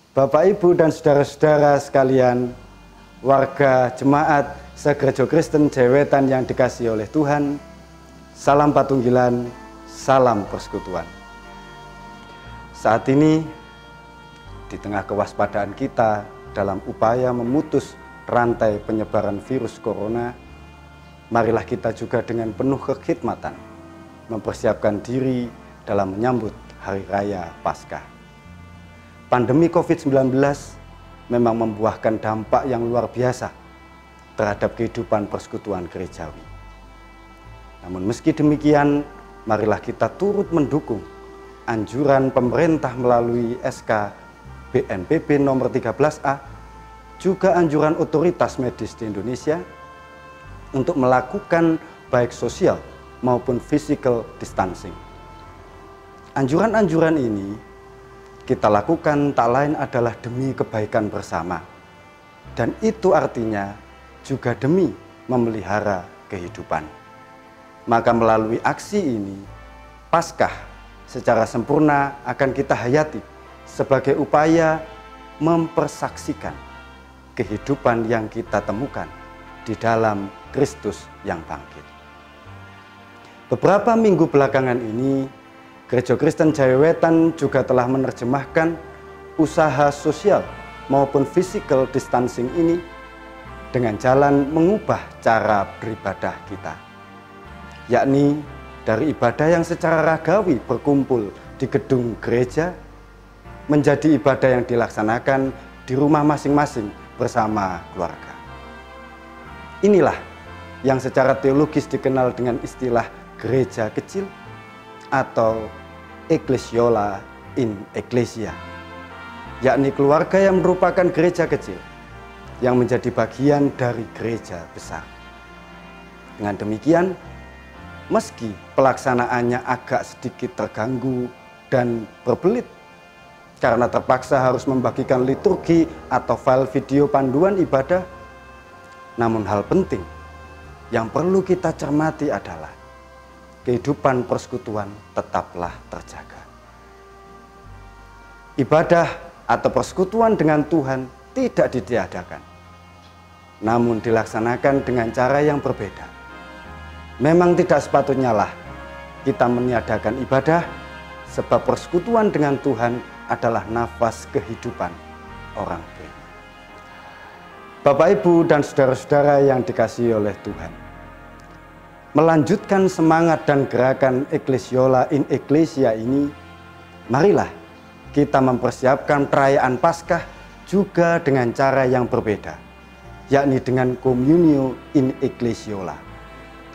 Bapak, Ibu, dan saudara-saudara sekalian, warga jemaat segereja Kristen Jayawetan yang dikasihi oleh Tuhan, salam patunggilan, salam persekutuan. Saat ini, di tengah kewaspadaan kita dalam upaya memutus rantai penyebaran virus corona, marilah kita juga dengan penuh kekhidmatan mempersiapkan diri dalam menyambut Hari Raya Paskah. Pandemi COVID-19 memang membuahkan dampak yang luar biasa terhadap kehidupan persekutuan gerejawi. Namun meski demikian, marilah kita turut mendukung anjuran pemerintah melalui SK BNPB nomor 13A, juga anjuran otoritas medis di Indonesia untuk melakukan baik sosial maupun physical distancing. Anjuran-anjuran ini kita lakukan tak lain adalah demi kebaikan bersama, dan itu artinya juga demi memelihara kehidupan. Maka melalui aksi ini, Paskah secara sempurna akan kita hayati sebagai upaya mempersaksikan kehidupan yang kita temukan di dalam Kristus yang bangkit. Beberapa minggu belakangan ini, Gereja Kristen Jayawetan juga telah menerjemahkan usaha sosial maupun physical distancing ini dengan jalan mengubah cara beribadah kita, yakni dari ibadah yang secara ragawi berkumpul di gedung gereja menjadi ibadah yang dilaksanakan di rumah masing-masing bersama keluarga. Inilah yang secara teologis dikenal dengan istilah gereja kecil atau ecclesiola in ecclesia, yakni keluarga yang merupakan gereja kecil yang menjadi bagian dari gereja besar. Dengan demikian, meski pelaksanaannya agak sedikit terganggu dan berbelit karena terpaksa harus membagikan liturgi atau file video panduan ibadah, namun hal penting yang perlu kita cermati adalah kehidupan persekutuan tetaplah terjaga. Ibadah atau persekutuan dengan Tuhan tidak ditiadakan, namun dilaksanakan dengan cara yang berbeda. Memang tidak sepatutnya lah kita meniadakan ibadah, sebab persekutuan dengan Tuhan adalah nafas kehidupan orang gereja. Bapak, Ibu, dan saudara-saudara yang dikasihi oleh Tuhan, melanjutkan semangat dan gerakan ecclesiola in ecclesia ini, marilah kita mempersiapkan perayaan Paskah juga dengan cara yang berbeda, yakni dengan communio in ecclesiola,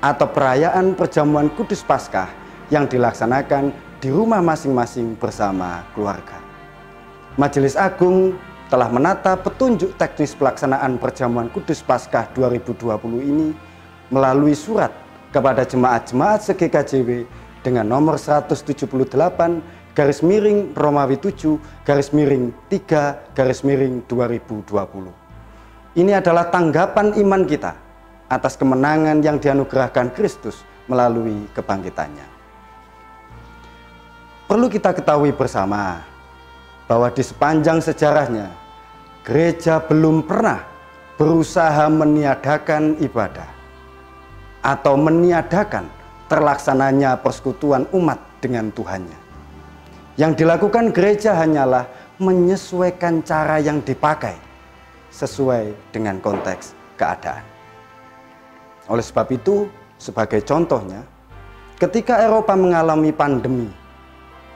atau perayaan perjamuan kudus Paskah yang dilaksanakan di rumah masing-masing bersama keluarga. Majelis Agung telah menata petunjuk teknis pelaksanaan perjamuan kudus Paskah 2020 ini melalui surat kepada jemaat-jemaat se-GKJW dengan nomor 178/Romawi 7/3/2020. Ini adalah tanggapan iman kita atas kemenangan yang dianugerahkan Kristus melalui kebangkitannya. Perlu kita ketahui bersama bahwa di sepanjang sejarahnya, gereja belum pernah berusaha meniadakan ibadah atau meniadakan terlaksananya persekutuan umat dengan Tuhannya. Yang dilakukan gereja hanyalah menyesuaikan cara yang dipakai sesuai dengan konteks keadaan. Oleh sebab itu, sebagai contohnya, ketika Eropa mengalami pandemi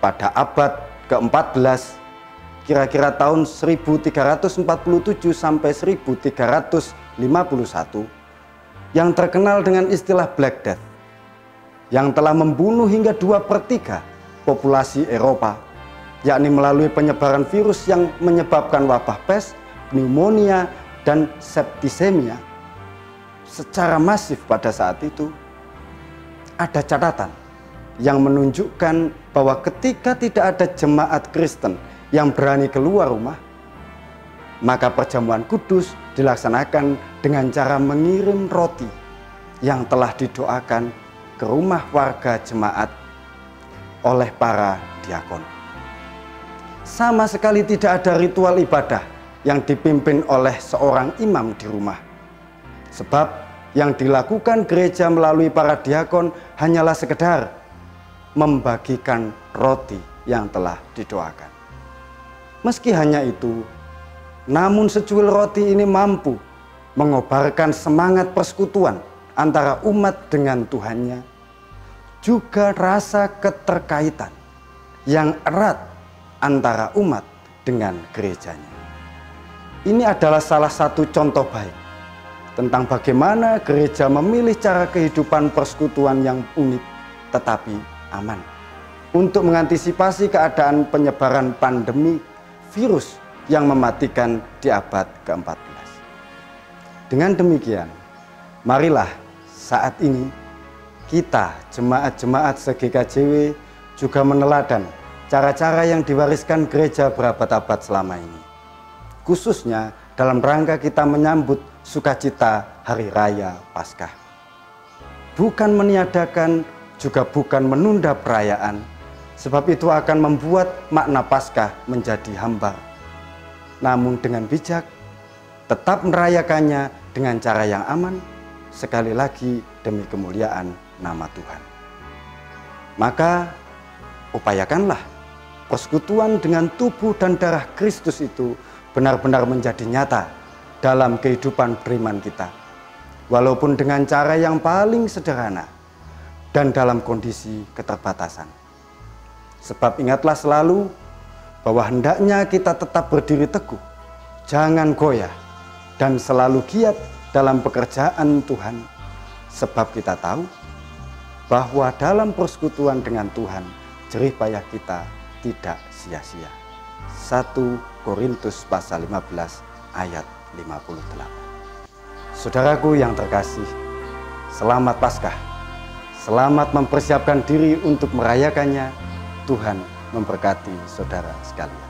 pada abad ke-14, kira-kira tahun 1347 sampai 1351, yang terkenal dengan istilah Black Death, yang telah membunuh hingga 2/3 populasi Eropa, yakni melalui penyebaran virus yang menyebabkan wabah pes, pneumonia, dan septisemia secara masif pada saat itu. Ada catatan yang menunjukkan bahwa ketika tidak ada jemaat Kristen yang berani keluar rumah, maka perjamuan kudus dilaksanakan dengan cara mengirim roti yang telah didoakan ke rumah warga jemaat oleh para diakon. sama sekali tidak ada ritual ibadah yang dipimpin oleh seorang imam di rumah. Sebab yang dilakukan gereja melalui para diakon hanyalah sekedar membagikan roti yang telah didoakan. Meski hanya itu, namun secuil roti ini mampu mengobarkan semangat persekutuan antara umat dengan Tuhannya, juga rasa keterkaitan yang erat antara umat dengan gerejanya. Ini adalah salah satu contoh baik tentang bagaimana gereja memilih cara kehidupan persekutuan yang unik tetapi aman untuk mengantisipasi keadaan penyebaran pandemi virus yang mematikan di abad ke-14. Dengan demikian, marilah saat ini kita jemaat-jemaat se-GKJW juga meneladan cara-cara yang diwariskan gereja berabad-abad selama ini, khususnya dalam rangka kita menyambut sukacita Hari Raya Paskah. Bukan meniadakan, juga bukan menunda perayaan, sebab itu akan membuat makna Paskah menjadi hambar. Namun dengan bijak, tetap merayakannya dengan cara yang aman, sekali lagi demi kemuliaan nama Tuhan. Maka upayakanlah persekutuan dengan tubuh dan darah Kristus itu benar-benar menjadi nyata dalam kehidupan beriman kita, walaupun dengan cara yang paling sederhana dan dalam kondisi keterbatasan. Sebab ingatlah selalu bahwa hendaknya kita tetap berdiri teguh, jangan goyah, dan selalu giat dalam pekerjaan Tuhan, sebab kita tahu bahwa dalam persekutuan dengan Tuhan, jerih payah kita tidak sia-sia. 1 Korintus pasal 15 ayat 58. Saudaraku yang terkasih, selamat Paskah. Selamat mempersiapkan diri untuk merayakannya. Tuhan memberkati saudara sekalian.